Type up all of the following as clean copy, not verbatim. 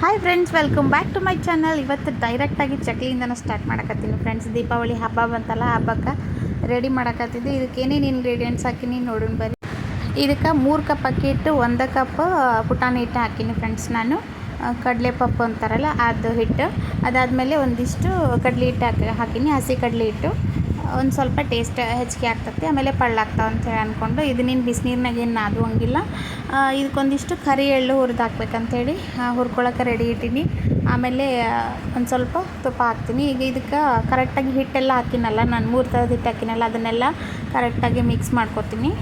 Hi friends, welcome back to my channel. ಇವತ್ತು ಡೈರೆಕ್ಟಾಗಿ ಚಕ್ಲಿಯಿಂದನೇ ಸ್ಟಾರ್ಟ್ ಮಾಡಕತ್ತೀನಿ ಫ್ರೆಂಡ್ಸ್. ದೀಪಾವಳಿ ಹಬ್ಬ ಬಂತಲ್ಲ, ಹಬ್ಬಕ್ಕೆ ರೆಡಿ ಮಾಡಕತ್ತಿದ್ದೆ. ಇದಕ್ಕೆ ಏನೇನು ಇಂಗ್ರೀಡಿಯೆಂಟ್ಸ್ ಹಾಕಿನಿ ನೋಡೋಣ ಬರ್ರಿ. ಇದಕ್ಕೆ 3 ಕಪ್ ಅಕ್ಕಿ ಹಿಟ್ಟು, 1 ಕಪ್ ಪುಟಾಣಿ ಹಿಟ್ಟು ಹಾಕಿನಿ ಫ್ರೆಂಡ್ಸ್. ನಾನು ಕಡಲೆ ಪಪ್ಪು ಅಂತಾರಲ್ಲ ಅದು ಹಿಟ್ಟು, ಅದಾದಮೇಲೆ ಒಂದಿಷ್ಟು ಕಡಲೆ ಹಿಟ್ಟು ಹಾಕಿನಿ, ಹಸಿ ಕಡಲೆ ಹಿಟ್ಟು. ಒಂದು ಸ್ವಲ್ಪ ಟೇಸ್ಟ್ ಹೆಚ್ಚಿಗೆ ಆಗ್ತೈತಿ, ಆಮೇಲೆ ಪಳ್ಳಾಗ್ತಾವೆ ಅಂತೇಳಿ ಅಂದ್ಕೊಂಡು ಇದು ನೀನು ಬಿಸಿನೀರ್ನಾಗ ಏನು ನಾದುವಂಗಿಲ್ಲ. ಇದಕ್ಕೊಂದಿಷ್ಟು ಕರಿ ಎಳ್ಳು ಹುರಿದು ಹಾಕ್ಬೇಕಂತೇಳಿ ಹುರ್ಕೊಳಕ್ಕೆ ರೆಡಿ ಇಟ್ಟೀನಿ. ಆಮೇಲೆ ಒಂದು ಸ್ವಲ್ಪ ತುಪ್ಪ ಹಾಕ್ತೀನಿ. ಈಗ ಇದಕ್ಕೆ ಕರೆಕ್ಟಾಗಿ ಹಿಟ್ಟೆಲ್ಲ ಹಾಕಿನಲ್ಲ, ನಾನು 3 ಥರದ ಹಿಟ್ಟು ಹಾಕಿನಲ್ಲ, ಅದನ್ನೆಲ್ಲ ಕರೆಕ್ಟಾಗಿ ಮಿಕ್ಸ್ ಮಾಡ್ಕೊತೀನಿ.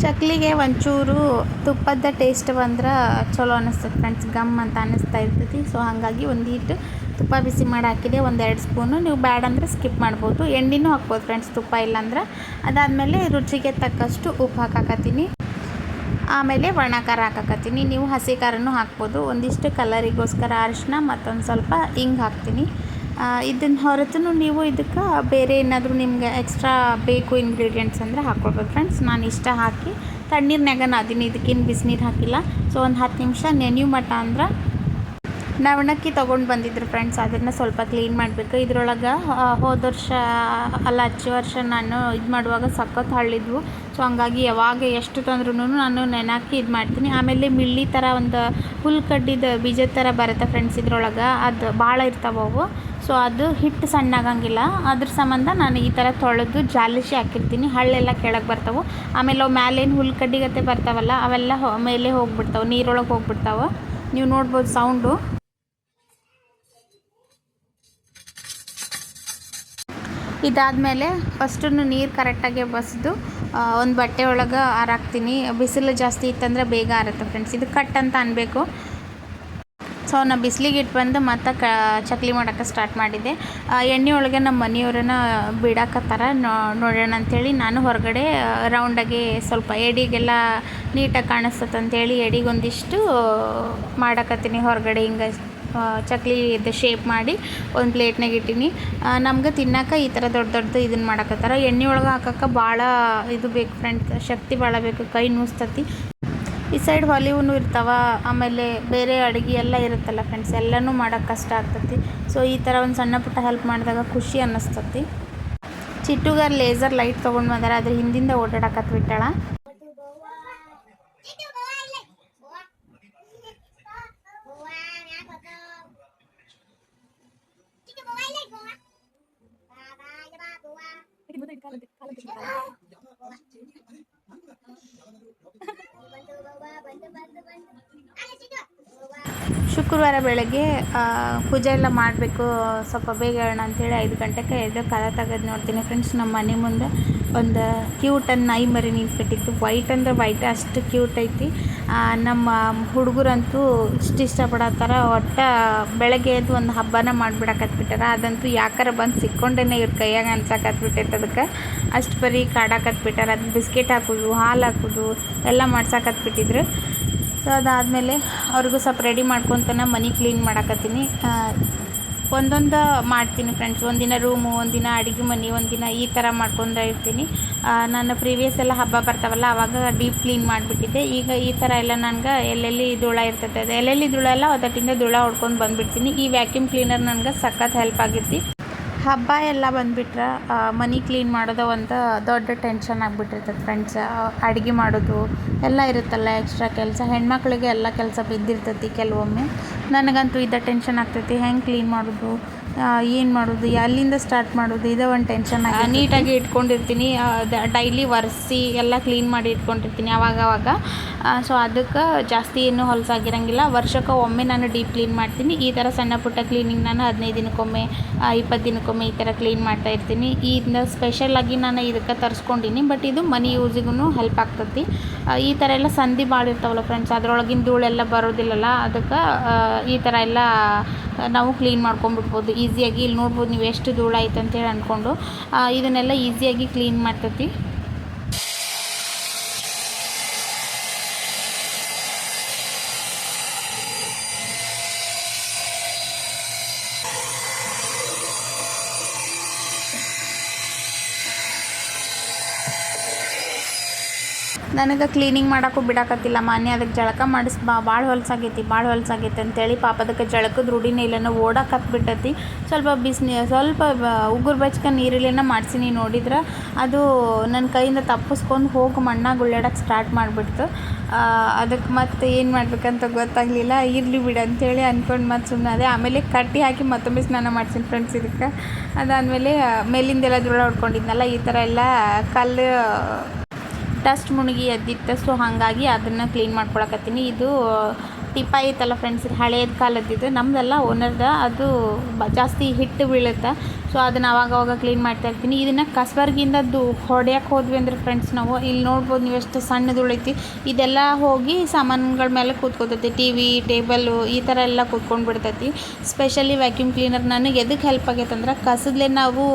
ಚಕ್ಲಿಗೆ ಒಂಚೂರು ತುಪ್ಪದ ಟೇಸ್ಟ್ ಬಂದ್ರೆ ಚಲೋ ಅನ್ನಿಸ್ತದೆ ಫ್ರೆಂಡ್ಸ್, ಗಮ್ ಅಂತ ಅನ್ನಿಸ್ತಾ ಇರ್ತೈತಿ. ಸೊ ಹಾಗಾಗಿ ಒಂದೀಟು ತುಪ್ಪ ಬಿಸಿ ಮಾಡಿ ಹಾಕಿದೆ, 1-2 ಸ್ಪೂನು. ನೀವು ಬ್ಯಾಡ್ ಅಂದರೆ ಸ್ಕಿಪ್ ಮಾಡ್ಬೋದು, ಎಣ್ಣೆನೂ ಹಾಕ್ಬೋದು ಫ್ರೆಂಡ್ಸ್, ತುಪ್ಪ ಇಲ್ಲಾಂದ್ರೆ. ಅದಾದಮೇಲೆ ರುಚಿಗೆ ತಕ್ಕಷ್ಟು ಉಪ್ಪು ಹಾಕಾಕತ್ತೀನಿ. ಆಮೇಲೆ ಒಣ ಖಾರ ಹಾಕಾಕತ್ತೀನಿ. ನೀವು ಹಸಿ ಖಾರನೂ ಹಾಕ್ಬೋದು. ಒಂದಿಷ್ಟು ಕಲರಿಗೋಸ್ಕರ ಅರಿಶಿನ, ಮತ್ತೊಂದು ಸ್ವಲ್ಪ ಹಿಂಗೆ ಹಾಕ್ತೀನಿ. ಇದನ್ನು ಹೊರತು ನೀವು ಇದಕ್ಕೆ ಬೇರೆ ಏನಾದರೂ ನಿಮ್ಗೆ ಎಕ್ಸ್ಟ್ರಾ ಬೇಕು ಇಂಗ್ರೀಡಿಯೆಂಟ್ಸ್ ಅಂದರೆ ಹಾಕ್ಕೊಳ್ಬೋದು ಫ್ರೆಂಡ್ಸ್. ನಾನು ಇಷ್ಟ ಹಾಕಿ ತಣ್ಣೀರ್ನಾಗ ನಾದಿನಿ, ಇದಕ್ಕೇನು ಬಿಸಿನೀರು ಹಾಕಿಲ್ಲ. ಸೊ ಒಂದು 10 ನಿಮಿಷ ನೆನೆಯೋ ಮಟ್ಟ ಅಂದ್ರೆ ನವಣಕ್ಕಿ ತೊಗೊಂಡು ಬಂದಿದ್ರು ಫ್ರೆಂಡ್ಸ್, ಅದನ್ನು ಸ್ವಲ್ಪ ಕ್ಲೀನ್ ಮಾಡಬೇಕು. ಇದ್ರೊಳಗೆ ಹೋದ ವರ್ಷ ಅಲ್ಲ, ಹಚ್ಚ ವರ್ಷ ನಾನು ಇದು ಮಾಡುವಾಗ ಸಖತ್ ಹಳ್ಳಿದ್ವು. ಸೊ ಹಂಗಾಗಿ ಯಾವಾಗ ಎಷ್ಟು ತಂದ್ರೂ ನಾನು ನೆನಾಕಿ ಇದು ಮಾಡ್ತೀನಿ. ಆಮೇಲೆ ಮಿಳ್ಳಿ ಥರ ಒಂದು ಹುಲ್ಕಡ್ಡಿದ ಬೀಜದ ಥರ ಬರುತ್ತೆ ಫ್ರೆಂಡ್ಸ್ ಇದ್ರೊಳಗೆ, ಅದು ಭಾಳ ಇರ್ತಾವೆ ಅವು. ಸೊ ಅದು ಹಿಟ್ಟು ಸಣ್ಣಾಗಂಗಿಲ್ಲ, ಅದ್ರ ಸಂಬಂಧ ನಾನು ಈ ಥರ ತೊಳೆದು ಜಾಲಿಸಿ ಹಾಕಿರ್ತೀನಿ. ಹಳ್ಳೆಲ್ಲ ಕೆಳಗೆ ಬರ್ತಾವೆ. ಆಮೇಲೆ ಅವು ಮ್ಯಾಲೇನು ಹುಲ್ಕಡ್ಡಿಗತ್ತೆ ಬರ್ತಾವಲ್ಲ, ಅವೆಲ್ಲ ಮೇಲೆ ಹೋಗ್ಬಿಡ್ತಾವೆ, ನೀರೊಳಗೆ ಹೋಗ್ಬಿಡ್ತಾವೆ. ನೀವು ನೋಡ್ಬೋದು ಸೌಂಡು. ಇದಾದಮೇಲೆ ಫಸ್ಟು ನೀರು ಕರೆಕ್ಟಾಗಿ ಬಸಿದು ಒಂದು ಬಟ್ಟೆ ಒಳಗೆ ಆರಾಕ್ತೀನಿ. ಬಿಸಿಲು ಜಾಸ್ತಿ ಇತ್ತಂದ್ರೆ ಬೇಗ ಆರುತ್ತೆ ಫ್ರೆಂಡ್ಸ್. ಇದು ಕಟ್ ಅಂತ ಅನ್ಬೇಕು. ಸೊ ನಾನು ಬಿಸಿಲಿಗೆ ಇಟ್ಟು ಬಂದು ಮತ್ತೆ ಚಕ್ಲಿ ಮಾಡೋಕ್ಕೆ ಸ್ಟಾರ್ಟ್ ಮಾಡಿದ್ದೆ. ಎಣ್ಣೆ ಒಳಗೆ ನಮ್ಮ ಮನೆಯವ್ರನ್ನ ಬಿಡಾಕತ್ತಾರ, ನೋಡೋಣ ಅಂಥೇಳಿ ನಾನು ಹೊರಗಡೆ ರೌಂಡಾಗಿ ಸ್ವಲ್ಪ ಎಡಿಗೆಲ್ಲ ನೀಟಾಗಿ ಕಾಣಿಸ್ತದೆ ಅಂಥೇಳಿ ಎಡಿಗೊಂದಿಷ್ಟು ಮಾಡಾಕತ್ತೀನಿ ಹೊರಗಡೆ. ಹಿಂಗೆ ಚಕ್ಲಿ ಇದು ಶೇಪ್ ಮಾಡಿ ಒಂದು ಪ್ಲೇಟ್ನಾಗ ಇಟ್ಟೀನಿ. ನಮ್ಗೆ ತಿನ್ನೋಕೆ ಈ ಥರ ದೊಡ್ಡ ದೊಡ್ಡದು ಇದನ್ನು ಮಾಡಕತ್ತಾರ. ಎಣ್ಣೆ ಒಳಗೆ ಹಾಕೋಕೆ ಭಾಳ ಇದು ಬೇಕು ಫ್ರೆಂಡ್ಸ್, ಶಕ್ತಿ ಭಾಳ ಬೇಕು, ಕೈ ನುಸ್ತತಿ. ಈ ಸೈಡ್ ಹೊಲಿವೂ ಇರ್ತಾವೆ, ಆಮೇಲೆ ಬೇರೆ ಅಡುಗೆ ಎಲ್ಲ ಇರುತ್ತಲ್ಲ ಫ್ರೆಂಡ್ಸ್, ಎಲ್ಲನೂ ಮಾಡೋಕ್ಕೆ ಕಷ್ಟ ಆಗ್ತತಿ. ಸೊ ಈ ಥರ ಒಂದು ಸಣ್ಣ ಪುಟ್ಟ ಹೆಲ್ಪ್ ಮಾಡಿದಾಗ ಖುಷಿ ಅನ್ನಿಸ್ತತಿ. ಚಿಟ್ಟುಗ ಲೇಸರ್ ಲೈಟ್ ತೊಗೊಂಡು ಬಂದಾರ, ಅದ್ರ ಹಿಂದಿಂದ ಓಡಾಡಕತ್ಬಿಟ್ಟಾಳ. ಶುಕ್ರವಾರ ಬೆಳಗ್ಗೆ ಪೂಜೆ ಎಲ್ಲ ಮಾಡಬೇಕು, ಸ್ವಲ್ಪ ಬೇಗ ಹೇಳೋಣ ಅಂಥೇಳಿ 5 ಗಂಟೆಗೆ ಎದ್ದು ಕದ ತೆಗೆದು ನೋಡ್ತೀನಿ ಫ್ರೆಂಡ್ಸ್. ನಮ್ಮ ಮನೆ ಮುಂದೆ ಒಂದು ಕ್ಯೂಟನ್ನು ನಾಯಿ ಮರಿ ನಿಂತ್ಬಿಟ್ಟಿತ್ತು. ವೈಟ್ ಅಂದರೆ ವೈಟ್, ಅಷ್ಟು ಕ್ಯೂಟ್ ಐತಿ. ನಮ್ಮ ಹುಡುಗರಂತೂ ಇಷ್ಟಪಡತ್ತಾರ. ಒಟ್ಟು ಬೆಳಗ್ಗೆ ಎದ್ದು ಒಂದು ಹಬ್ಬನ ಮಾಡಿಬಿಡಕತ್ಬಿಟ್ಟಾರ. ಅದಂತೂ ಯಾಕಾರ ಬಂದು ಸಿಕ್ಕೊಂಡೇನೆ ಇವ್ರ ಕೈಯಾಗ ಅನ್ಸಕತ್ಬಿಟ್ಟೈತೆ. ಅದಕ್ಕೆ ಅಷ್ಟು ಬರೀ ಕಾಡಾಕತ್ಬಿಟ್ಟಾರ. ಅದು ಬಿಸ್ಕೆಟ್ ಹಾಕೋದು, ಹಾಲು ಹಾಕೋದು ಎಲ್ಲ ಮಾಡ್ಸಕತ್ಬಿಟ್ಟಿದ್ರು. ಸೊ ಅದಾದಮೇಲೆ ಅವ್ರಿಗೂ ಸ್ವಲ್ಪ ರೆಡಿ ಮಾಡ್ಕೊತಾನೆ ಮನೆ ಕ್ಲೀನ್ ಮಾಡಾಕತ್ತೀನಿ. ಒಂದೊಂದು ಮಾಡ್ತೀನಿ ಫ್ರೆಂಡ್ಸ್, ಒಂದಿನ ರೂಮು, ಒಂದಿನ ಅಡುಗೆ ಮನೆ, ಒಂದಿನ ಈ ಥರ ಮಾಡ್ಕೊಂಡು ಇರ್ತೀನಿ. ನಾನು ಪ್ರೀವಿಯಸ್ ಎಲ್ಲ ಹಬ್ಬ ಬರ್ತಾವಲ್ಲ ಆವಾಗ ಡೀಪ್ ಕ್ಲೀನ್ ಮಾಡಿಬಿಟ್ಟಿದ್ದೆ. ಈಗ ಈ ಥರ ಎಲ್ಲ ನನಗೆ ಎಲ್ಲೆಲ್ಲಿ ಧೂಳ ಇರ್ತೈತೆ, ಅದು ಎಲ್ಲೆಲ್ಲಿ ಧೂಳ ಎಲ್ಲ ಒತ್ತಟ್ಟಿಂದ ಧೂಳ ಹೊಡ್ಕೊಂಡು ಬಂದುಬಿಡ್ತೀನಿ. ಈ ವ್ಯಾಕ್ಯೂಮ್ ಕ್ಲೀನರ್ ನನಗೆ ಸಖತ್ ಹೆಲ್ಪ್ ಆಗೈತಿ. ಹಬ್ಬ ಎಲ್ಲ ಬಂದುಬಿಟ್ರೆ ಮನೆ ಕ್ಲೀನ್ ಮಾಡೋದು ಒಂದು ದೊಡ್ಡ ಟೆನ್ಷನ್ ಆಗಿಬಿಟ್ಟಿರ್ತದೆ ಫ್ರೆಂಡ್ಸ್. ಅಡುಗೆ ಮಾಡೋದು ಎಲ್ಲ ಇರುತ್ತಲ್ಲ ಎಕ್ಸ್ಟ್ರಾ ಕೆಲಸ, ಹೆಣ್ಮಕ್ಳಿಗೆ ಎಲ್ಲ ಕೆಲಸ ಬಿದ್ದಿರ್ತೈತಿ ಕೆಲವೊಮ್ಮೆ. ನನಗಂತೂ ಇದ್ದ ಟೆನ್ಷನ್ ಆಗ್ತೈತಿ, ಹೆಂಗೆ ಕ್ಲೀನ್ ಮಾಡೋದು, ಏನು ಮಾಡೋದು, ಎಲ್ಲಿಂದ ಸ್ಟಾರ್ಟ್ ಮಾಡೋದು, ಇದೇ ಒಂದು ಟೆನ್ಷನ್ ಆಗಿ ನೀಟಾಗಿ ಇಟ್ಕೊಂಡಿರ್ತೀನಿ. ಡೈಲಿ ಒರೆಸಿ ಎಲ್ಲ ಕ್ಲೀನ್ ಮಾಡಿ ಇಟ್ಕೊಂಡಿರ್ತೀನಿ ಅವಾಗವಾಗ. ಸೊ ಅದಕ್ಕೆ ಜಾಸ್ತಿ ಏನೂ ಹೊಲಸಾಗಿರಂಗಿಲ್ಲ. ವರ್ಷಕ್ಕೆ ಒಮ್ಮೆ ನಾನು ಡೀಪ್ ಕ್ಲೀನ್ ಮಾಡ್ತೀನಿ. ಈ ಥರ ಸಣ್ಣ ಪುಟ್ಟ ಕ್ಲೀನಿಂಗ್ ನಾನು 15 ದಿನಕ್ಕೊಮ್ಮೆ 20 ದಿನಕ್ಕೊಮ್ಮೆ ಈ ಥರ ಕ್ಲೀನ್ ಮಾಡ್ತಾ ಇರ್ತೀನಿ. ಇದನ್ನ ಸ್ಪೆಷಲಾಗಿ ನಾನು ಇದಕ್ಕೆ ತರಿಸ್ಕೊಂಡಿನಿ, ಬಟ್ ಇದು ಮನಿ ಯೂಸಿಗೂ ಹೆಲ್ಪ್ ಆಗ್ತೈತಿ. ಈ ಥರ ಎಲ್ಲ ಸಂಧಿ ಭಾಳ ಇರ್ತಾವಲ್ಲ ಫ್ರೆಂಡ್ಸ್, ಅದರೊಳಗಿನ ಧೂಳೆಲ್ಲ ಬರೋದಿಲ್ಲಲ್ಲ, ಅದಕ್ಕೆ ಈ ಥರ ಎಲ್ಲ ನಾವು ಕ್ಲೀನ್ ಮಾಡ್ಕೊಂಬಿಡ್ಬೋದು ಈಸಿಯಾಗಿ. ಇಲ್ಲಿ ನೋಡ್ಬೋದು ನೀವು ಎಷ್ಟು ಧೂಳು ಆಯ್ತು ಅಂತೇಳಿ ಅಂದ್ಕೊಂಡು ಇದನ್ನೆಲ್ಲ ಈಸಿಯಾಗಿ ಕ್ಲೀನ್ ಮಾಡ್ತೈತಿ. ನನಗೆ ಕ್ಲೀನಿಂಗ್ ಮಾಡೋಕ್ಕೂ ಬಿಡಾಕತ್ತಿಲ್ಲ. ಮಾನ್ಯ ಅದಕ್ಕೆ ಜಳಕ ಭಾಳ ಹೊಲಸಾಗೈತಿ ಅಂತೇಳಿ ಪಾಪ ಅದಕ್ಕೆ ಜಳಕದ ರೂಢಿನೇ ಇಲ್ಲ. ನಾವು ಓಡಕ್ಕೆ ಹತ್ಬಿಟ್ಟೈತಿ. ಸ್ವಲ್ಪ ಉಗುರು ಬೆಚ್ಚಕ ನೀರಿಲೇನ ಮಾಡ್ಸೀನಿ. ನೋಡಿದ್ರೆ ಅದು ನನ್ನ ಕೈಯಿಂದ ತಪ್ಪಿಸ್ಕೊಂಡು ಹೋಗಿ ಮಣ್ಣಾಗ ಉಳ್ಳಾಡಕ್ಕೆ ಸ್ಟಾರ್ಟ್ ಮಾಡಿಬಿಡ್ತು. ಅದಕ್ಕೆ ಮತ್ತೆ ಏನು ಮಾಡ್ಬೇಕಂತ ಗೊತ್ತಾಗಲಿಲ್ಲ. ಇರಲಿ ಬಿಡು ಅಂತೇಳಿ ಅಂದ್ಕೊಂಡು ಮತ್ತೆ ಸುಮ್ಮನೆ ಅದೇ. ಆಮೇಲೆ ಕಟ್ಟಿ ಹಾಕಿ ಮತ್ತೊಮ್ಮೆ ಸ್ನಾನ ಮಾಡ್ತೀನಿ ಫ್ರೆಂಡ್ಸ್ ಇದಕ್ಕೆ. ಅದಾದಮೇಲೆ ಮೇಲಿಂದೆಲ್ಲ ಧೂಳ ಹೊಡ್ಕೊಂಡಿದ್ನಲ್ಲ, ಈ ಥರ ಎಲ್ಲ ಕಲ್ಲು ಡಸ್ಟ್ ಮುಳುಗಿ ಎದ್ದಿತ್ತು. ಸೊ ಹಾಗಾಗಿ ಅದನ್ನು ಕ್ಲೀನ್ ಮಾಡ್ಕೊಳಕತ್ತೀನಿ. ಇದು ಟಿಪ್ಪ ಐತಲ್ಲ ಫ್ರೆಂಡ್ಸ್, ಹಳೇದು ಕಾಲದ್ದಿದ್ದು, ನಮ್ಮದೆಲ್ಲ ಓನರ್ದ. ಅದು ಜಾಸ್ತಿ ಹಿಟ್ಟು ಬೀಳುತ್ತೆ. ಸೊ ಅದನ್ನು ಅವಾಗವಾಗ ಕ್ಲೀನ್ ಮಾಡ್ತಾಯಿರ್ತೀನಿ. ಇದನ್ನು ಕಸಬರ್ಗಿಂದ ಹೊಡ್ಯಕ್ಕೆ ಹೋದ್ವಿ ಅಂದರೆ ಫ್ರೆಂಡ್ಸ್, ನಾವು ಇಲ್ಲಿ ನೋಡ್ಬೋದು ನೀವು ಎಷ್ಟು ಸಣ್ಣದು ಉಳೈತಿ. ಇದೆಲ್ಲ ಹೋಗಿ ಸಾಮಾನುಗಳ ಮೇಲೆ ಕೂತ್ಕೋತೈತಿ. ಟಿ ವಿ, ಟೇಬಲ್ಲು ಈ ಥರ ಎಲ್ಲ ಕೂತ್ಕೊಂಡು ಬಿಡ್ತೈತಿ. ಸ್ಪೆಷಲಿ ವ್ಯಾಕ್ಯೂಮ್ ಕ್ಲೀನರ್ ನನಗೆ ಎದಕ್ಕೆ ಹೆಲ್ಪ್ ಆಗೈತೆ ಅಂದ್ರೆ, ಕಸದಲ್ಲೇ ನಾವು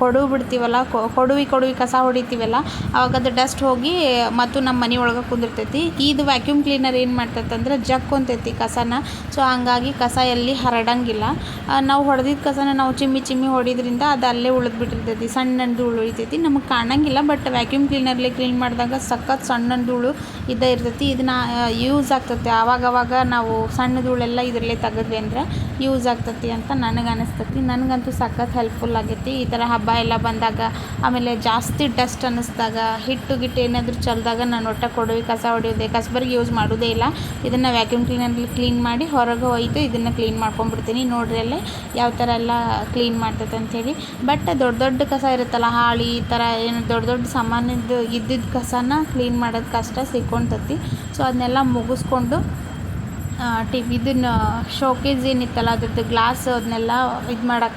ಕೊಡುವು ಬಿಡ್ತೀವಲ್ಲ, ಕೊಡುವಿ ಕಸ ಹೊಡಿತೀವಲ್ಲ, ಅವಾಗ ಅದು ಡಸ್ಟ್ ಹೋಗಿ ಮತ್ತು ನಮ್ಮ ಮನೆ ಒಳಗೆ ಕುಂದಿರ್ತೈತಿ. ಇದು ವ್ಯಾಕ್ಯೂಮ್ ಕ್ಲೀನರ್ ಏನು ಮಾಡ್ತೈತೆ ಅಂದ್ರೆ ಜಕ್ಕೊಂತೈತಿ ಕಸನ. ಸೊ ಹಂಗಾಗಿ ಕಸ ಎಲ್ಲಿ ಹರಡಂಗಿಲ್ಲ. ನಾವು ಹೊಡೆದಿದ್ದ ಕಸನ ನಾವು ಚಿಮ್ಮಿ ಹೊಡಿದ್ರಿಂದ ಅದು ಅಲ್ಲೇ ಉಳಿದ್ಬಿಟ್ಟಿರ್ತೈತಿ. ಸಣ್ಣ ಧೂಳು ಉಳಿತೈತಿ, ನಮಗೆ ಕಾಣಂಗಿಲ್ಲ. ಬಟ್ ವ್ಯಾಕ್ಯೂಮ್ ಕ್ಲೀನರ್ಲಿ ಕ್ಲೀನ್ ಮಾಡಿದಾಗ ಸಖತ್ ಸಣ್ಣ ಧೂಳು ಇದ್ದೇ ಇರ್ತೈತಿ. ಇದನ್ನ ಯೂಸ್ ಆಗ್ತೈತಿ. ಆವಾಗವಾಗ ನಾವು ಸಣ್ಣ ಧೂಳೆಲ್ಲ ಇದರಲ್ಲೇ ತೆಗೆದ್ವಿ ಅಂದ್ರೆ ಯೂಸ್ ಆಗ್ತೈತಿ ಅಂತ ನನಗೆ ಅನಿಸ್ತೈತಿ. ನನಗಂತೂ ಸಖತ್ ಹೆಲ್ಪ್ಫುಲ್ ಆಗೈತಿ. ಈ ಥರ ಹಬ್ಬ ಎಲ್ಲ ಬಂದಾಗ, ಆಮೇಲೆ ಜಾಸ್ತಿ ಡಸ್ಟ್ ಅನ್ನಿಸ್ದಾಗ, ಹಿಟ್ಟು ಏನಾದರೂ ಚೆಲ್ದಾಗ ನಾನು ಒಟ್ಟು ಕೊಡುವಿ ಕಸ ಹೊಡೆಯೋದೆ, ಕಸಬರ್ಗಿ ಯೂಸ್ ಮಾಡೋದೇ ಇಲ್ಲ. ಇದನ್ನು ವ್ಯಾಕ್ಯೂಮ್ ಕ್ಲೀನರ್ಲಿ ಕ್ಲೀನ್ ಮಾಡಿ ಹೊರಗೆ ಒಯ್ದು ಇದನ್ನು ಕ್ಲೀನ್ ಮಾಡ್ಕೊಂಡ್ಬಿಡ್ತೀನಿ. ನೋಡ್ರಿ ಅಲ್ಲೇ ಯಾವ ಥರ ಎಲ್ಲ ಕ್ಲೀನ್ ಮಾಡ್ತೈತೆ ಅಂಥೇಳಿ. ಬಟ್ ದೊಡ್ಡ ಕಸ ಇರುತ್ತಲ್ಲ, ಹಾಳಿ ಈ ಥರ ಏನು ದೊಡ್ಡ ಸಾಮಾನ್ಯದ್ದು ಇದ್ದಿದ್ದ ಕಸನ ಕ್ಲೀನ್ ಮಾಡೋದು ಕಷ್ಟ ಸಿಕ್ಕೊಂತತಿ. ಸೊ ಅದನ್ನೆಲ್ಲ ಮುಗಿಸ್ಕೊಂಡು ಇದನ್ನು ಶೋಕೇಸ್ ಏನಿತ್ತಲ್ಲ ಅದ್ರದ್ದು ಗ್ಲಾಸ್, ಅದನ್ನೆಲ್ಲ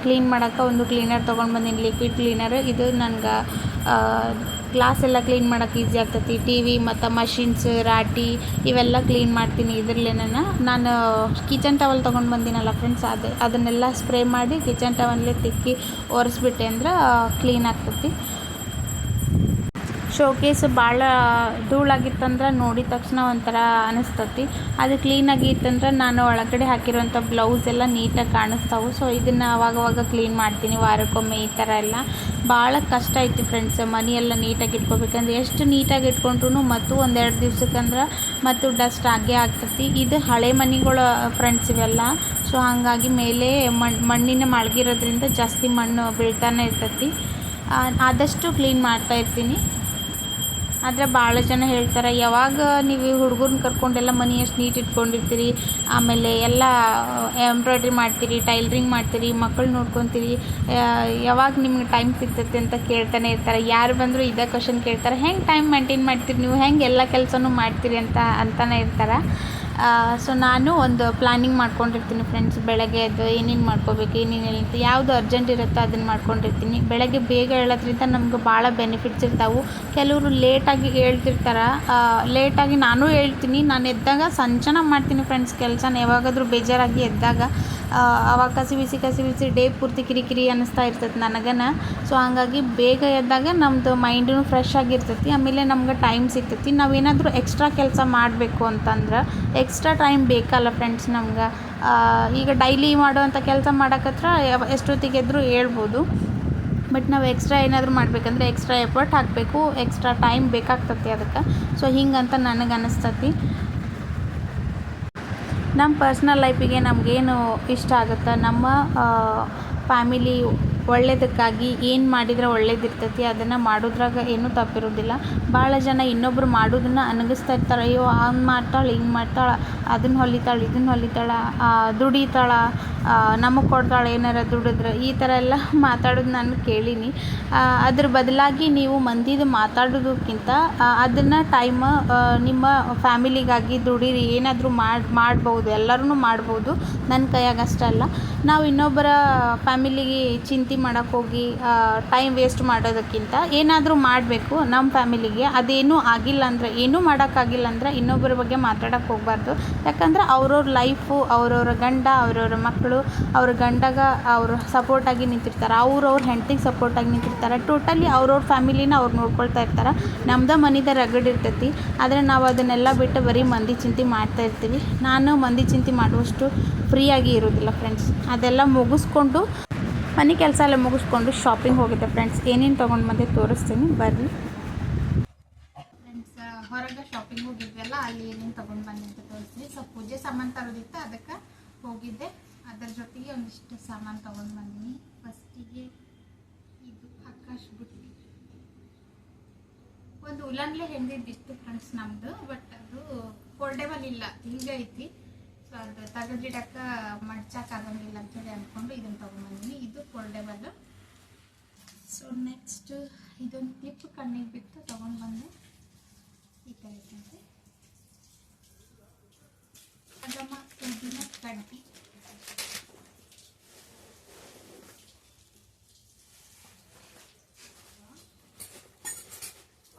ಕ್ಲೀನ್ ಮಾಡೋಕ್ಕೆ ಒಂದು ಕ್ಲೀನರ್ ತೊಗೊಂಡು ಬಂದೀನಿ, ಲಿಕ್ವಿಡ್ ಕ್ಲೀನರ್. ಇದು ನನಗೆ ಗ್ಲಾಸ್ ಎಲ್ಲ ಕ್ಲೀನ್ ಮಾಡೋಕ್ಕೆ ಈಸಿ ಆಗ್ತೈತಿ. ಟಿ ವಿ ಮತ್ತು ಮಷಿನ್ಸ್, ರಾಟಿ ಇವೆಲ್ಲ ಕ್ಲೀನ್ ಮಾಡ್ತೀನಿ ಇದರಲ್ಲೇನ. ನಾನು ಕಿಚನ್ ಟವಲ್ ತೊಗೊಂಡು ಬಂದಿನಲ್ಲ ಫ್ರೆಂಡ್ಸ್, ಅದನ್ನೆಲ್ಲ ಸ್ಪ್ರೇ ಮಾಡಿ ಕಿಚನ್ ಟವಲ್ಲೇ ತಿಕ್ಕಿ ಒರೆಸ್ಬಿಟ್ಟೆ ಅಂದ್ರೆ ಕ್ಲೀನ್ ಆಗ್ತೈತಿ. ಶೋಕೇಸ್ ಭಾಳ ಧೂಳಾಗಿತ್ತಂದ್ರೆ ನೋಡಿದ ತಕ್ಷಣ ಒಂಥರ ಅನಿಸ್ತತಿ. ಅದು ಕ್ಲೀನಾಗಿ ಇತ್ತಂದ್ರೆ ನಾನು ಒಳಗಡೆ ಹಾಕಿರೋಂಥ ಬ್ಲೌಸ್ ಎಲ್ಲ ನೀಟಾಗಿ ಕಾಣಿಸ್ತಾವೆ. ಸೊ ಇದನ್ನು ಅವಾಗವಾಗ ಕ್ಲೀನ್ ಮಾಡ್ತೀನಿ, ವಾರಕ್ಕೊಮ್ಮೆ ಈ ಥರ ಎಲ್ಲ. ಭಾಳ ಕಷ್ಟ ಐತಿ ಫ್ರೆಂಡ್ಸ್ ಮನೆಯೆಲ್ಲ ನೀಟಾಗಿ ಇಟ್ಕೋಬೇಕಂದ್ರೆ. ಎಷ್ಟು ನೀಟಾಗಿ ಇಟ್ಕೊಂಡ್ರು ಮತ್ತು ಒಂದೆರಡು ದಿವ್ಸಕ್ಕಂದ್ರೆ ಮತ್ತು ಡಸ್ಟ್ ಆಗೇ ಆಗ್ತೈತಿ. ಇದು ಹಳೆ ಮನೆಗಳು ಫ್ರೆಂಡ್ಸ್ ಇವೆಲ್ಲ. ಸೊ ಹಾಗಾಗಿ ಮೇಲೆ ಮಣ್ಣಿನ ಮಳಗಿರೋದ್ರಿಂದ ಜಾಸ್ತಿ ಮಣ್ಣು ಬೀಳ್ತಾನೆ ಇರ್ತೈತಿ. ಆದಷ್ಟು ಕ್ಲೀನ್ ಮಾಡ್ತಾಯಿರ್ತೀನಿ. ಆದರೆ ಭಾಳ ಜನ ಹೇಳ್ತಾರೆ, ಯಾವಾಗ ನೀವು ಹುಡುಗರನ್ನ ಕರ್ಕೊಂಡೆಲ್ಲ ಮನೆ ಎಷ್ಟು ನೀಟ್ ಇಟ್ಕೊಂಡಿರ್ತೀರಿ, ಆಮೇಲೆ ಎಲ್ಲ ಎಂಬ್ರಾಯ್ಡ್ರಿ ಮಾಡ್ತೀರಿ, ಟೈಲರಿಂಗ್ ಮಾಡ್ತೀರಿ, ಮಕ್ಕಳು ನೋಡ್ಕೊತೀರಿ, ಯಾವಾಗ ನಿಮ್ಗೆ ಟೈಮ್ ಸಿಗ್ತೈತೆ ಅಂತ ಕೇಳ್ತಾನೆ ಇರ್ತಾರೆ. ಯಾರು ಬಂದರೂ ಇದೇ ಕ್ವಶನ್ ಕೇಳ್ತಾರೆ, ಹೆಂಗೆ ಟೈಮ್ ಮೇಂಟೈನ್ ಮಾಡ್ತೀರಿ ನೀವು, ಹೆಂಗೆ ಎಲ್ಲ ಕೆಲಸನೂ ಮಾಡ್ತೀರಿ ಅಂತಾನೆ ಇರ್ತಾರೆ. ಸೊ ನಾನು ಒಂದು ಪ್ಲ್ಯಾನಿಂಗ್ ಮಾಡ್ಕೊಂಡಿರ್ತೀನಿ ಫ್ರೆಂಡ್ಸ್. ಬೆಳಗ್ಗೆ ಎದ್ದು ಏನೇನು ಮಾಡ್ಕೋಬೇಕು, ಏನೇನಿಲ್ಲ ಅಂತ ಯಾವುದು ಅರ್ಜೆಂಟ್ ಇರುತ್ತೋ ಅದನ್ನು ಮಾಡ್ಕೊಂಡಿರ್ತೀನಿ. ಬೆಳಗ್ಗೆ ಬೇಗ ಹೇಳೋದ್ರಿಂದ ನಮ್ಗೆ ಭಾಳ ಬೆನಿಫಿಟ್ಸ್ ಇರ್ತಾವೆ. ಕೆಲವರು ಲೇಟಾಗಿ ಹೇಳ್ತಿರ್ತಾರೆ, ಲೇಟಾಗಿ ನಾನು ಹೇಳ್ತೀನಿ. ನಾನು ಎದ್ದಾಗ ಸಂಚನ ಮಾಡ್ತೀನಿ ಫ್ರೆಂಡ್ಸ್ ಕೆಲಸನ. ಯಾವಾಗಾದರೂ ಬೇಜಾರಾಗಿ ಎದ್ದಾಗ ಅವಾಗ ಕಸಿ ಬಿಸಿ ಡೇ ಪೂರ್ತಿ ಕಿರಿಕಿರಿ ಅನ್ನಿಸ್ತಾ ಇರ್ತೈತೆ ನನಗನ. ಸೊ ಹಾಗಾಗಿ ಬೇಗ ಎದ್ದಾಗ ನಮ್ಮದು ಮೈಂಡೂ ಫ್ರೆಶ್ ಆಗಿರ್ತೈತಿ. ಆಮೇಲೆ ನಮ್ಗೆ ಟೈಮ್ ಸಿಗ್ತೈತಿ. ನಾವೇನಾದರೂ ಎಕ್ಸ್ಟ್ರಾ ಕೆಲಸ ಮಾಡಬೇಕು ಅಂತಂದ್ರೆ ಎಕ್ಸ್ಟ್ರಾ ಟೈಮ್ ಬೇಕಲ್ಲ ಫ್ರೆಂಡ್ಸ್ ನಮ್ಗೆ. ಈಗ ಡೈಲಿ ಮಾಡೋವಂಥ ಕೆಲಸ ಮಾಡೋಕತ್ರ ಎಷ್ಟೊತ್ತಿಗೆದ್ರೂ ಹೇಳ್ಬೋದು. ಬಟ್ ನಾವು ಎಕ್ಸ್ಟ್ರಾ ಏನಾದರೂ ಮಾಡಬೇಕಂದ್ರೆ ಎಕ್ಸ್ಟ್ರಾ ಎಫರ್ಟ್ ಹಾಕಬೇಕು, ಎಕ್ಸ್ಟ್ರಾ ಟೈಮ್ ಬೇಕಾಗ್ತತಿ ಅದಕ್ಕೆ. ಸೊ ಹಿಂಗಂತ ನನಗೆ ಅನ್ನಿಸ್ತತಿ. ನಮ್ಮ ಪರ್ಸ್ನಲ್ ಲೈಫಿಗೆ ನಮಗೇನು ಇಷ್ಟ ಆಗುತ್ತೆ, ನಮ್ಮ ಫ್ಯಾಮಿಲಿ ಒಳ್ಳೆಯದಕ್ಕಾಗಿ ಏನು ಮಾಡಿದರೆ ಒಳ್ಳೇದಿರ್ತೈತಿ ಅದನ್ನು ಮಾಡೋದ್ರಾಗ ಏನೂ ತಪ್ಪಿರೋದಿಲ್ಲ. ಭಾಳ ಜನ ಇನ್ನೊಬ್ರು ಮಾಡೋದನ್ನು ಅನಗಿಸ್ತಾ ಇರ್ತಾರೆ. ಅಯ್ಯೋ ಹಂಗೆ ಮಾಡ್ತಾಳೆ, ಹಿಂಗೆ ಮಾಡ್ತಾಳೆ, ಅದನ್ನು ಹೊಲಿತಾಳೆ, ಇದನ್ನು ಹೊಲಿತಾಳೆ, ದುಡಿತಾಳೆ, ನಮಗೆ ಕೊಡ್ತಾಳೆ ಏನಾರ ದುಡಿದ್ರೆ, ಈ ಥರ ಎಲ್ಲ ಮಾತಾಡೋದು ನಾನು ಕೇಳೀನಿ. ಅದ್ರ ಬದಲಾಗಿ ನೀವು ಮಂದಿದು ಮಾತಾಡೋದಕ್ಕಿಂತ ಅದನ್ನು ನಿಮ್ಮ ಫ್ಯಾಮಿಲಿಗಾಗಿ ದುಡೀರಿ. ಏನಾದರೂ ಮಾಡ್ಬೋದು, ಎಲ್ಲರೂ ಮಾಡ್ಬೋದು. ನನ್ನ ಕೈಯಾಗ ಅಷ್ಟೇ ಅಲ್ಲ. ನಾವು ಇನ್ನೊಬ್ಬರ ಫ್ಯಾಮಿಲಿಗೆ ಚಿಂತೆ ಮಾಡೋಕ್ಕೆ ಹೋಗಿ ಟೈಮ್ ವೇಸ್ಟ್ ಮಾಡೋದಕ್ಕಿಂತ ಏನಾದರೂ ಮಾಡಬೇಕು ನಮ್ಮ ಫ್ಯಾಮಿಲಿಗೆ. ಅದೇನೂ ಆಗಿಲ್ಲ ಅಂದರೆ, ಏನೂ ಮಾಡೋಕ್ಕಾಗಿಲ್ಲ ಅಂದರೆ ಇನ್ನೊಬ್ಬರ ಬಗ್ಗೆ ಮಾತಾಡೋಕ್ಕೆ ಹೋಗಬಾರ್ದು. ಯಾಕಂದ್ರೆ ಅವ್ರವ್ರ ಲೈಫು, ಅವ್ರವ್ರ ಗಂಡ, ಅವ್ರವ್ರ ಮಕ್ಕಳು, ಅವ್ರ ಗಂಡಗ ಅವ್ರು ಸಪೋರ್ಟಾಗಿ ನಿಂತಿರ್ತಾರೆ, ಅವ್ರವ್ರ ಹೆಂಡತಿಗೆ ಸಪೋರ್ಟಾಗಿ ನಿಂತಿರ್ತಾರೆ. ಟೋಟಲಿ ಅವ್ರವ್ರ ಫ್ಯಾಮಿಲಿನ ಅವ್ರು ನೋಡ್ಕೊಳ್ತಾ ಇರ್ತಾರೆ. ನಮ್ದು ಮನಿದ ರಗಡ್ ಇರ್ತೈತಿ. ಆದರೆ ನಾವು ಅದನ್ನೆಲ್ಲ ಬಿಟ್ಟು ಬರೀ ಮಂದಿ ಚಿಂತೆ ಮಾಡ್ತಾಯಿರ್ತೀವಿ. ನಾನು ಮಂದಿ ಚಿಂತೆ ಮಾಡುವಷ್ಟು ಫ್ರೀಯಾಗಿ ಇರೋದಿಲ್ಲ ಫ್ರೆಂಡ್ಸ್. ಅದೆಲ್ಲ ಮುಗಿಸ್ಕೊಂಡು ಮನೆ ಕೆಲಸ ಎಲ್ಲ ಮುಗಿಸ್ಕೊಂಡು ಶಾಪಿಂಗ್ ಹೋಗಿದ್ದೆ ಫ್ರೆಂಡ್ಸ್. ಏನೇನು ತೊಗೊಂಡು ಬಂದೆ ತೋರಿಸ್ತೀನಿ ಬರ್ರಿ ಫ್ರೆಂಡ್ಸ್. ಹೊರಗೆ ಶಾಪಿಂಗ್ ಹೋಗಿದ್ವಲ್ಲ, ಅಲ್ಲಿ ಏನೇನು ತೊಗೊಂಡು ಬಂದೆ ಅಂತ ತೋರಿಸ್ತೀನಿ. ಸೊ ಪೂಜೆ ಸಾಮಾನು ತರೋದಿತ್ತು, ಅದಕ್ಕೆ ಹೋಗಿದ್ದೆ. ಅದರ ಜೊತೆಗೆ ಒಂದಿಷ್ಟು ಸಾಮಾನು ತೊಗೊಂಡು ಬಂದೀನಿ. ಫಸ್ಟಿಗೆ ಇದು ಆಕಾಶ್ ಬುಟ್ಟಿ, ಒಂದು ಉಲನ್ಲೆ ಹೆಂದಿದ್ದಿತ್ತು ಫ್ರೆಂಡ್ಸ್ ನಮ್ಮದು, ಬಟ್ ಅದು ಫೋಲ್ಡೇಬಲ್ ಇಲ್ಲ, ಹಿಂಗೆ ಐತಿ. ಸೊ ಅದು ತೆಗೆದಿಡಕ್ಕೆ ಮಡ್ಚಕ್ಕಾಗಂಗಿಲ್ಲ ಅಂತೇಳಿ ಅಂದ್ಕೊಂಡು ಇದನ್ನು ತೊಗೊಂಡ್ಬಂದಿನಿ. ಇದು ಫೋಲ್ಡೇಬಲ್. ಸೊ ನೆಕ್ಸ್ಟ್ ಇದೊಂದು ಕ್ಲಿಪ್ ಕಣ್ಣಿಗೆ ಬಿಟ್ಟು ತೊಗೊಂಡು ಬಂದೆ. ಈ ಥರ ಐತಂತೆ. ಅದಮ್ಮ ಊದಿನ ಕಡ್ಡಿ,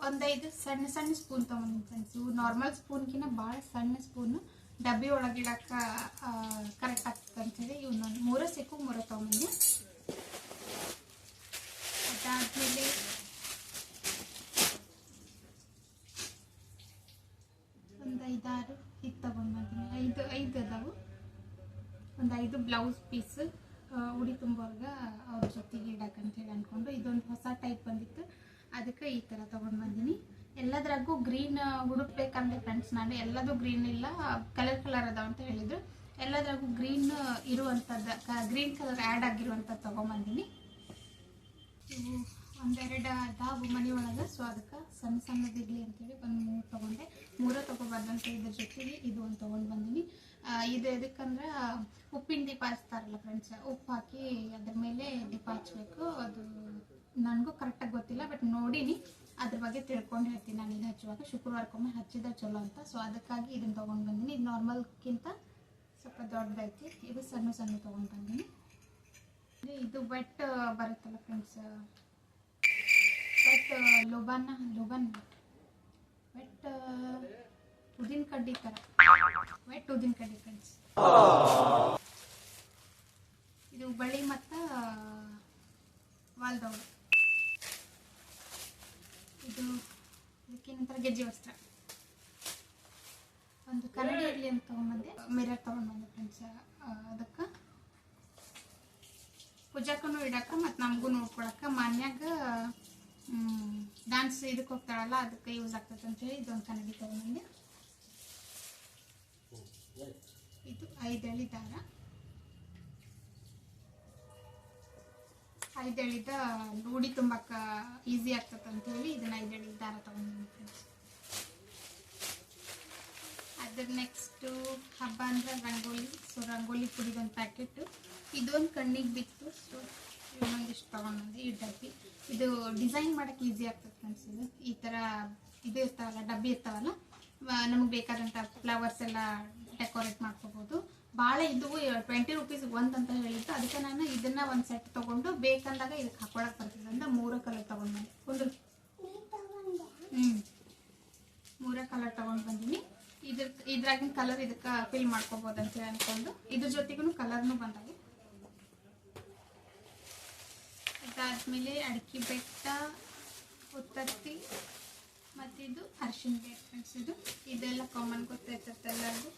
ಒಂದೈದು ಸಣ್ಣ ಸಣ್ಣ ಸ್ಪೂನ್ ತೊಗೊಂಡಿನಿ ಫ್ರೆಂಡ್ಸ್. ಇವು ನಾರ್ಮಲ್ ಸ್ಪೂನ್ಗಿನ್ನ ಭಾಳ ಸಣ್ಣ ಸ್ಪೂನು, ಡಬ್ಬಿ ಒಳಗಿಡಕ್ಕೆ ಕರೆಕ್ಟ್ ಆಗ್ತದೆ ಅಂತೇಳಿ ಇವನ್ನೊಂದು 3 ಸಿಕ್ಕು 3 ತೊಗೊಂಬಂದೆ. ಅದಾದಮೇಲೆ ಒಂದು 5-6 ಇದು ತೊಗೊಂಡು ಬಂದೀನಿ. 5 ಅದಾವು. ಒಂದು 5 ಬ್ಲೌಸ್ ಪೀಸ್ ಉಡಿ ತುಂಬೋರ್ಗೆ ಅವ್ರ ಜೊತೆಗೆ ಇಡಕ್ಕಂತೇಳಿ ಅಂದ್ಕೊಂಡು ಇದೊಂದು ಹೊಸ ಟೈಪ್ ಬಂದಿತ್ತು, ಅದಕ್ಕೆ ಈ ಥರ ತೊಗೊಂಡು ಬಂದೀನಿ. ಎಲ್ಲದ್ರಾಗೂ ಗ್ರೀನ್ ಹುಡುಕ್ಬೇಕಂದ್ರೆ ಫ್ರೆಂಡ್ಸ್, ನಾನು ಎಲ್ಲದೂ ಗ್ರೀನ್ ಇಲ್ಲ, ಕಲರ್ ಅದಾವ ಅಂತ ಹೇಳಿದ್ರು. ಎಲ್ಲದ್ರಾಗೂ ಗ್ರೀನ್ ಇರುವಂಥದ್ದು, ಗ್ರೀನ್ ಕಲರ್ ಆ್ಯಡ್ ಆಗಿರುವಂಥದ್ದು ತೊಗೊಂಬಂದೀನಿ. ಇವು ಒಂದೆರಡು ಅದಾವು ಮನೆ ಒಳಗೆ. ಸೊ ಅದಕ್ಕೆ ಸಣ್ಣ ಸಣ್ಣದಿರಲಿ ಅಂತೇಳಿ ಒಂದು 3 ತೊಗೊಂಡೆ. 3 ತೊಗೊಬಾರ್ದಂತ ಇದ್ರ ಜೊತೆಗೆ ಇದು ಒಂದು ತೊಗೊಂಡು ಬಂದೀನಿ. ಇದು ಎದಕ್ಕಂದ್ರೆ ಉಪ್ಪಿನ ದೀಪ ಹಚ್ತಾರಲ್ಲ ಫ್ರೆಂಡ್ಸ್, ಉಪ್ಪು ಹಾಕಿ ಅದ್ರ ಮೇಲೆ ದೀಪ ಹಚ್ಚಬೇಕು. ಅದು ನನಗೂ ಕರೆಕ್ಟಾಗಿ ಗೊತ್ತಿಲ್ಲ, ಬಟ್ ನೋಡೀನಿ, ಅದ್ರ ಬಗ್ಗೆ ತಿಳ್ಕೊಂಡು ಹೇಳ್ತೀನಿ ನಾನು. ಇದು ಹಚ್ಚುವಾಗ ಶುಕ್ರವಾರಕ್ಕೊಮ್ಮೆ ಹಚ್ಚಿದ್ರೆ ಚಲೋ ಅಂತ. ಸೊ ಅದಕ್ಕಾಗಿ ಇದನ್ನು ತೊಗೊಂಡು ಬಂದೀನಿ. ಇದು ನಾರ್ಮಲ್ಗಿಂತ ಸ್ವಲ್ಪ ದೊಡ್ಡದೈತಿ. ಇದು ಸಣ್ಣ ತೊಗೊಂಡು ಬಂದೀನಿ. ಇದು ವೆಟ್ ಬರುತ್ತಲ್ಲ ಫ್ರೆಂಡ್ಸ್, ವೆಟ್ ವೆಟ್ ಉದಿನ ಕಡ್ಡಿ ಥರ, ವೆಟ್ ಉದಿನ ಕಡ್ಡಿ ಫ್ರೆಂಡ್ಸ್. ಇದು ಬಳಿ ಮತ್ತು ವಾಲ್ದೌಡು. ಇದು ಇದಕ್ಕೇನಂತಾರೆ ಗೆಜ್ಜೆ ವಸ್ತ್ರ. ಒಂದು ಕನ್ನಡಿ ಇರಲಿ ಅಂತ ತೊಗೊಂಡ್ಬಂದೆ. Mirror ತೊಗೊಂಡ್ಬಂದೆ friends. ಅದಕ್ಕೆ ಪೂಜಾಕ್ಕೂ ಇಡಕ್ಕೆ ಮತ್ತು ನಮಗೂ ನೋಡ್ಕೊಳಕ್ಕೆ, ಮನ್ಯಾಗ ಡ್ಯಾನ್ಸ್ ಇದಕ್ಕೆ ಹೋಗ್ತಾಳಲ್ಲ, ಅದಕ್ಕೆ ಯೂಸ್ ಆಗ್ತದೆ ಅಂತೇಳಿ ಇದೊಂದು ಕನ್ನಡಿ ತೊಗೊಂಡ್ಬಂದೆ. ಇದು 5 ಎಳೆ ದಾರ, 5 ಎಳೆದ ಉಡಿ ತುಂಬಕ್ಕೆ ಈಸಿ ಆಗ್ತದೆ ಅಂತೇಳಿ ಇದನ್ನು 5 ಎಳೆ ದಾರ ತೊಗೊಂಡ್ಬಂದೆ ಫ್ರೆಂಡ್ಸ್. ಅದ್ರ ನೆಕ್ಸ್ಟು ಹಬ್ಬ ಅಂದರೆ ರಂಗೋಲಿ. ಸೊ ರಂಗೋಲಿ ಪುಡಿದೊಂದು ಪ್ಯಾಕೆಟು, ಇದೊಂದು ಕಣ್ಣಿಗೆ ಬಿತ್ತು. ಸೊ ಇನ್ನೊಂದಿಷ್ಟು ತೊಗೊಂಡ್ಬಂದೆ. ಈ ಡಬ್ಬಿ ಇದು ಡಿಸೈನ್ ಮಾಡೋಕ್ಕೆ ಈಸಿ ಆಗ್ತದೆ ಫ್ರೆಂಡ್ಸ್. ಇದು ಈ ಥರ ಇದು ಇರ್ತಾವಲ್ಲ, ಡಬ್ಬಿ ಇರ್ತಾವಲ್ಲ, ನಮಗೆ ಬೇಕಾದಂಥ ಫ್ಲವರ್ಸ್ ಎಲ್ಲ ಡೆಕೋರೇಟ್ ಮಾಡ್ಕೋಬೋದು. ಭಾಳ ಇದು 20 ರೂಪೀಸ್ ಒಂದು ಅಂತ ಹೇಳಿದ್ದು, ಅದಕ್ಕೆ ನಾನು ಇದನ್ನು ಒಂದು ಸೆಟ್ ತೊಗೊಂಡು ಬೇಕಂದಾಗ ಇದಕ್ಕೆ ಹಾಕೊಳಕ್ಕೆ ಬರ್ತದೆ ಅಂತ 3 ಕಲರ್ ತೊಗೊಂಡ್ಬಂದೆ. 3 ಕಲರ್ ತೊಗೊಂಡು ಬಂದೀನಿ. ಇದ್ರಾಗಿನ ಕಲರ್ ಇದಕ್ಕೆ ಫಿಲ್ ಮಾಡ್ಕೋಬೋದು ಅಂತೇಳಿ ಅಂದ್ಕೊಂಡು ಇದ್ರ ಜೊತೆಗೂ ಕಲರ್ನು ಬಂದಾವೆ. ಅದಾದಮೇಲೆ ಅಡಿಕೆ ಬೆಟ್ಟ, ಉತ್ತತ್ತಿ ಮತ್ತು ಇದು ಅರಿಶಿನ ಬೇಳೆ ಫ್ರೆಂಡ್ಸ್. ಇದೆಲ್ಲ ಕಾಮನ್ ಗೊತ್ತಾಯ್ತದೆ ಎಲ್ಲರಿಗೂ,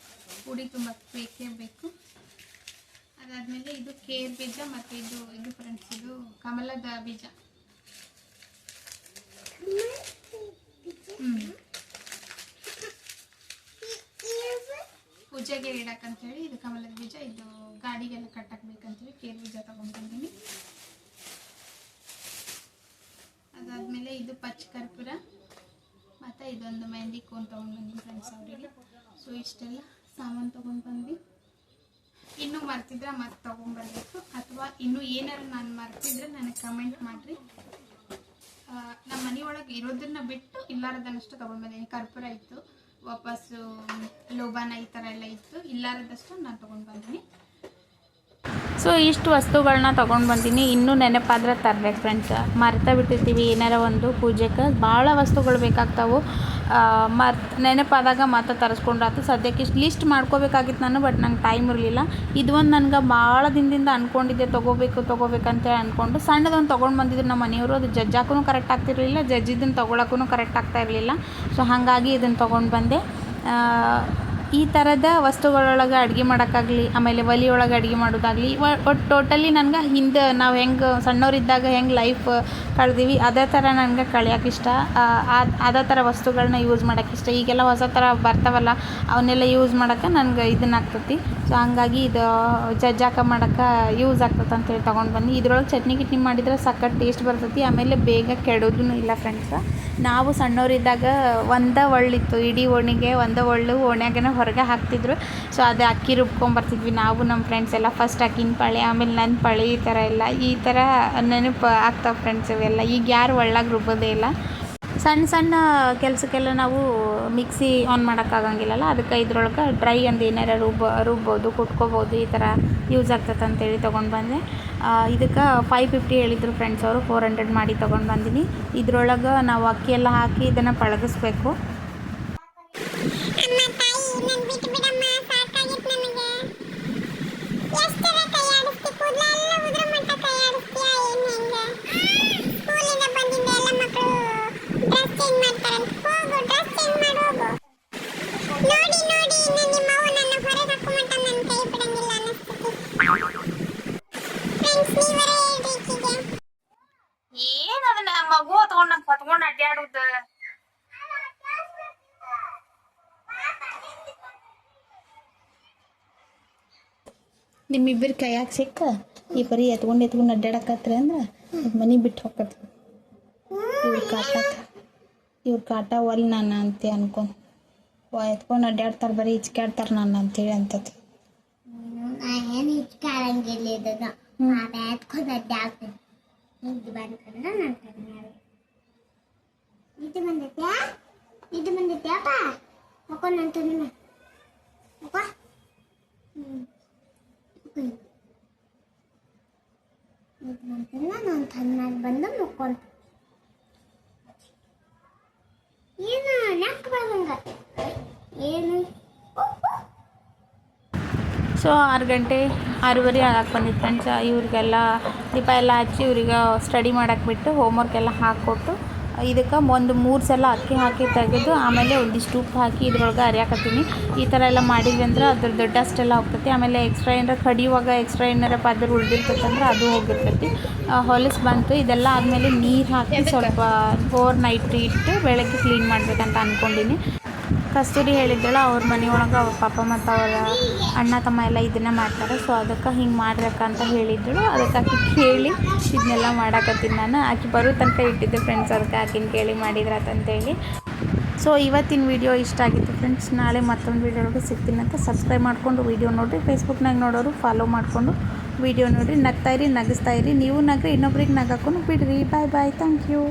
ಉಡಿ ತುಂಬ ಬೇಕೇ ಬೇಕು. ಅದಾದಮೇಲೆ ಇದು ಕೇರ್ ಬೀಜ ಮತ್ತು ಇದು ಫ್ರೆಂಡ್ಸ್, ಇದು ಕಮಲದ ಬೀಜ. ಪೂಜೆಗೆ ಇಡಕ್ಕಂತೇಳಿ ಇದು ಕಮಲದ ಬೀಜ. ಇದು ಗಾಡಿಗೆಲ್ಲ ಕಟ್ಟಾಕ್ಬೇಕಂತೇಳಿ ಕೇರ್ ಬೀಜ ತೊಗೊಂಡು ಬಂದೀನಿ. ಅದಾದಮೇಲೆ ಇದು ಪಚ್ಚ ಕರ್ಪೂರ ಮತ್ತು ಇದೊಂದು ಮೆಹಂದಿ ಕೋನ್ ತೊಗೊಂಡು ಬಂದೀನಿ ಫ್ರೆಂಡ್ಸ್ ಅವರಿಗೆ. ಸೊ ಇಷ್ಟೆಲ್ಲ ಸಾಮಾನು ತೊಗೊಂಡು ಬಂದ್ವಿ. ಇನ್ನೂ ಮರ್ತಿದ್ರೆ ಮತ್ತೆ ತೊಗೊಂಬರ್ಬೇಕು, ಅಥವಾ ಇನ್ನೂ ಏನಾರು ನಾನು ಮರ್ತಿದ್ರೆ ನನಗೆ ಕಮೆಂಟ್ ಮಾಡಿರಿ. ನಮ್ಮ ಮನೆಯೊಳಗೆ ಇರೋದನ್ನ ಬಿಟ್ಟು ಇಲ್ಲಾರದನ್ನಷ್ಟು ತೊಗೊಂಡು ಬಂದೀನಿ. ಕರ್ಪೂರ ಇತ್ತು, ವಾಪಸ್ಸು ಲೋಬಾನ ಈ ಥರ ಎಲ್ಲ ಇತ್ತು, ಇಲ್ಲಾರದಷ್ಟು ನಾನು ತೊಗೊಂಡು ಬಂದೀನಿ. ಸೊ ಇಷ್ಟು ವಸ್ತುಗಳನ್ನ ತೊಗೊಂಡು ಬಂದೀನಿ. ಇನ್ನೂ ನೆನಪಾದ್ರೆ ತರಬೇಕು ಫ್ರೆಂಡ್ಸ್, ಮರ್ತಾ ಬಿಟ್ಟಿರ್ತೀವಿ ಏನಾರ ಒಂದು ಪೂಜೆಗೆ. ಭಾಳ ವಸ್ತುಗಳು ಬೇಕಾಗ್ತಾವೆ, ನೆನಪಾದಾಗ ಮತ್ತೆ ತರಿಸ್ಕೊಂಡ್ರಾತು. ಸದ್ಯಕ್ಕೆ ಇಷ್ಟು ಲಿಸ್ಟ್ ಮಾಡ್ಕೋಬೇಕಾಗಿತ್ತು ನಾನು, ಬಟ್ ನಂಗೆ ಟೈಮ್ ಇರಲಿಲ್ಲ. ಇದು ಒಂದು ನನಗೆ ಭಾಳ ದಿನದಿಂದ ಅಂದ್ಕೊಂಡಿದ್ದೆ ತೊಗೋಬೇಕಂತೇಳಿ ಅಂದ್ಕೊಂಡು ಸಣ್ಣದೊಂದು ತೊಗೊಂಡು ಬಂದಿದ್ರು ನಮ್ಮ ಮನೆಯವರು. ಅದು ಜಜ್ಜಾಕೂ ಕರೆಕ್ಟ್ ಆಗ್ತಿರಲಿಲ್ಲ, ಜಜ್ಜಿದ್ದನ್ನು ತೊಗೊಳಕ್ಕೂ ಕರೆಕ್ಟ್ ಆಗ್ತಾ ಇರಲಿಲ್ಲ. ಸೊ ಹಾಗಾಗಿ ಇದನ್ನು ತೊಗೊಂಡು ಬಂದೆ. ಈ ಥರದ ವಸ್ತುಗಳೊಳಗೆ ಅಡುಗೆ ಮಾಡೋಕ್ಕಾಗಲಿ, ಆಮೇಲೆ ಒಲೆಯೊಳಗೆ ಅಡುಗೆ ಮಾಡೋದಾಗಲಿ, ಒಟ್ಟು ಟೋಟಲಿ ನನಗೆ ಹಿಂದೆ ನಾವು ಹೆಂಗೆ ಸಣ್ಣವರಿದ್ದಾಗ ಹೆಂಗೆ ಲೈಫ್ ಕಳೆದೀವಿ ಅದೇ ಥರ ನನಗೆ ಕಳಿಯೋಕೆ ಇಷ್ಟ. ಅದೇ ಥರ ವಸ್ತುಗಳನ್ನ ಯೂಸ್ ಮಾಡೋಕೆ ಇಷ್ಟ. ಈಗೆಲ್ಲ ಹೊಸ ಥರ ಬರ್ತಾವಲ್ಲ, ಅವನ್ನೆಲ್ಲ ಯೂಸ್ ಮಾಡೋಕೆ ನನಗೆ ಇದನ್ನ ಆಗ್ತೈತಿ. ಸೊ ಹಂಗಾಗಿ ಇದು ಜಜ್ಜಾಕ ಮಾಡೋಕೆ ಯೂಸ್ ಆಗ್ತದೆ ಅಂತೇಳಿ ತೊಗೊಂಡು ಬಂದು ಇದ್ರೊಳಗೆ ಚಟ್ನಿ ಗಿಟ್ನಿ ಮಾಡಿದ್ರೆ ಸಖತ್ ಟೇಸ್ಟ್ ಬರ್ತೈತಿ. ಆಮೇಲೆ ಬೇಗ ಕೆಡೋದೂ ಇಲ್ಲ ಫ್ರೆಂಡ್ಸ್. ನಾವು ಸಣ್ಣವರಿದ್ದಾಗ ಒಂದೇ ಒಳ್ಳಿತ್ತು, ಇಡೀ ಓಣಿಗೆ ಒಂದೇ ಒಳ್ಳು ಓಣ್ಯಾಗನೇ ಹೊರಗೆ ಹಾಕ್ತಿದ್ರು. ಸೊ ಅದು ಅಕ್ಕಿ ರುಬ್ಕೊಂಬರ್ತಿದ್ವಿ ನಾವು ನಮ್ಮ ಫ್ರೆಂಡ್ಸ್ ಎಲ್ಲ. ಫಸ್ಟ್ ಅಕ್ಕಿನ ಪಾಳೆ, ಆಮೇಲೆ ನನ್ನ ಪಾಳೆ, ಈ ಥರ ಎಲ್ಲ ಈ ಥರ ನೆನಪು ಆಗ್ತಾವೆ ಫ್ರೆಂಡ್ಸ್ ಇವೆಲ್ಲ. ಈಗ ಯಾರು ಒಳ್ಳಾಗ ರುಬ್ಬೋದೇ ಇಲ್ಲ. ಸಣ್ಣ ಸಣ್ಣ ಕೆಲಸಕ್ಕೆಲ್ಲ ನಾವು ಮಿಕ್ಸಿ ಆನ್ ಮಾಡೋಕ್ಕಾಗಂಗಿಲ್ಲಲ್ಲ, ಅದಕ್ಕೆ ಇದ್ರೊಳಗೆ ಡ್ರೈ ಅಂದು ಏನಾರ ರುಬ್ಬೋದು, ಕುಟ್ಕೋಬೋದು, ಈ ಥರ ಯೂಸ್ ಆಗ್ತದೆ ಅಂತೇಳಿ ತೊಗೊಂಡು ಬಂದೆ. ಇದಕ್ಕೆ 550 ಹೇಳಿದ್ರು ಫ್ರೆಂಡ್ಸ್ ಅವರು. 400 ಮಾಡಿ ತೊಗೊಂಡು ಬಂದೀನಿ. ಇದ್ರೊಳಗೆ ನಾವು ಅಕ್ಕಿ ಎಲ್ಲ ಹಾಕಿ ಇದನ್ನು ಪಳಗಿಸ್ಬೇಕು. ಏನದನ್ನ ಮಗು ಹೊತ್ಕೊಂಡು ಅಡ್ಡಾಡುದು. ನಿಮ್ಮಿಬ್ಬರು ಕೈಯಾಗ ಸಿಕ್ಕ ಈ ಪರಿ ಎತ್ಕೊಂಡು ಅಡ್ಡಾಡಕತ್ರಿ ಅಂದ್ರೆ ಮನೆ ಬಿಟ್ಟು ಹೋಗತ್. ಇವ್ರ ಕಾಟ ಒಲ್ ನಾನು ಅಂತ ಅನ್ಕೊಂಡು ಎತ್ಕೊಂಡು ಅಡ್ಡಾಡ್ತಾರೆ, ಬರೀ ಹಿಚ್ಕಾಡ್ತಾರೆ ನಾನು ಅಂತೇಳಿ ಅಂತತಿ. ಏನು ಹಿಚ್ಕಾಡಂಗಿಲ್ಲ ಇದನ್ನು ಎತ್ಕೊಂಡು ಅಡ್ಡಾಡ್ತೀನಿ. ಇದು ಬಂತಂದ್ರೆ ನಾನು ಕಡಿಮೆ ಇದು ಬಂದೈತ್ಯಾಪ ಮಕ್ಕೊಂಡು ಅಂತೀನಿ ಮಕ್ಕ. ಇದು ಬಂತಂದ್ರೆ ನಾನು ಚೆನ್ನಾಗಿ ಬಂದು ಮುಕ್ಕೊಂಡು ಏನು ನಕ್ ಬಂದಂಗ ಏನು. ಸೊ 6 ಗಂಟೆ 6:30 ಆಗಕ್ಕೆ ಬಂದಿತ್ತು ಫ್ರೆಂಡ್ಸ್. ಇವ್ರಿಗೆಲ್ಲ ದೀಪ ಎಲ್ಲ ಹಚ್ಚಿ ಇವ್ರಿಗೆ ಸ್ಟಡಿ ಮಾಡಕ್ಕೆ ಬಿಟ್ಟು ಹೋಮ್ವರ್ಕ್ ಎಲ್ಲ ಹಾಕ್ಕೊಟ್ಟು ಇದಕ್ಕೆ ಒಂದು 3 ಸಲ ಅಕ್ಕಿ ಹಾಕಿ ತೆಗೆದು ಆಮೇಲೆ ಒಂದಿಷ್ಟು ಉಪ್ಪು ಹಾಕಿ ಇದ್ರೊಳಗೆ ಅರಿಯಾಕತ್ತೀನಿ. ಈ ಥರ ಎಲ್ಲ ಮಾಡಿದ್ವಿ ಅಂದ್ರೆ ಅದ್ರದ್ದು ಡಸ್ಟ್ ಎಲ್ಲ ಹೋಗ್ತೈತಿ. ಆಮೇಲೆ ಎಕ್ಸ್ಟ್ರಾ ಏನಾರ ಕಡಿಯುವಾಗ ಎಕ್ಸ್ಟ್ರಾ ಏನಾರ ಪದ್ರ ಉಳಿದಿರ್ತೈತಂದ್ರೆ ಅದು ಹೋಗಿರ್ತೈತಿ. ಹೊಲಸು ಬಂತು. ಇದೆಲ್ಲ ಆದಮೇಲೆ ನೀರು ಹಾಕಿ ಸ್ವಲ್ಪ ಓವರ್ ನೈಟ್ ಇಟ್ಟು ಬೆಳಗ್ಗೆ ಕ್ಲೀನ್ ಮಾಡಬೇಕಂತ ಅಂದ್ಕೊಂಡಿನಿ. ಕಸ್ತೂರಿ ಹೇಳಿದ್ದಳು ಅವ್ರ ಮನೆಯೊಳಗೆ ಅವ್ರ ಪಾಪ ಮತ್ತು ಅವರ ಅಣ್ಣ ತಮ್ಮ ಎಲ್ಲ ಇದನ್ನು ಮಾಡ್ತಾರೆ. ಸೊ ಅದಕ್ಕೆ ಹಿಂಗೆ ಮಾಡ್ಬೇಕಂತ ಹೇಳಿದ್ದಳು. ಅದಕ್ಕೆ ಆಕೆ ಕೇಳಿ ಇದನ್ನೆಲ್ಲ ಮಾಡಾಕತ್ತೀನಿ ನಾನು. ಆಕೆ ಬರೋ ತನಕ ಇಟ್ಟಿದ್ದೆ ಫ್ರೆಂಡ್ಸ್, ಅದಕ್ಕೆ ಆಕಿನ ಕೇಳಿ ಮಾಡಿದ್ರಂತೇಳಿ. ಸೊ ಇವತ್ತಿನ ವಿಡಿಯೋ ಇಷ್ಟ ಆಗಿತ್ತು ಫ್ರೆಂಡ್ಸ್. ನಾಳೆ ಮತ್ತೊಂದು ವಿಡಿಯೋಗೆ ಸಿಗ್ತೀನಿ ಅಂತ ಸಬ್ಸ್ಕ್ರೈಬ್ ಮಾಡಿಕೊಂಡು ವಿಡಿಯೋ ನೋಡಿರಿ. ಫೇಸ್ಬುಕ್ನಾಗ ನೋಡೋರು ಫಾಲೋ ಮಾಡಿಕೊಂಡು ವಿಡಿಯೋ ನೋಡಿರಿ. ನಗ್ತಾಯಿರಿ, ನಗಿಸ್ತಾಯಿರಿ. ನೀವು ನಗ್ರಿ, ಇನ್ನೊಬ್ರಿಗೆ ನಗಕ್ಕೂ ಬಿಡ್ರಿ. Bye bye. Thank you.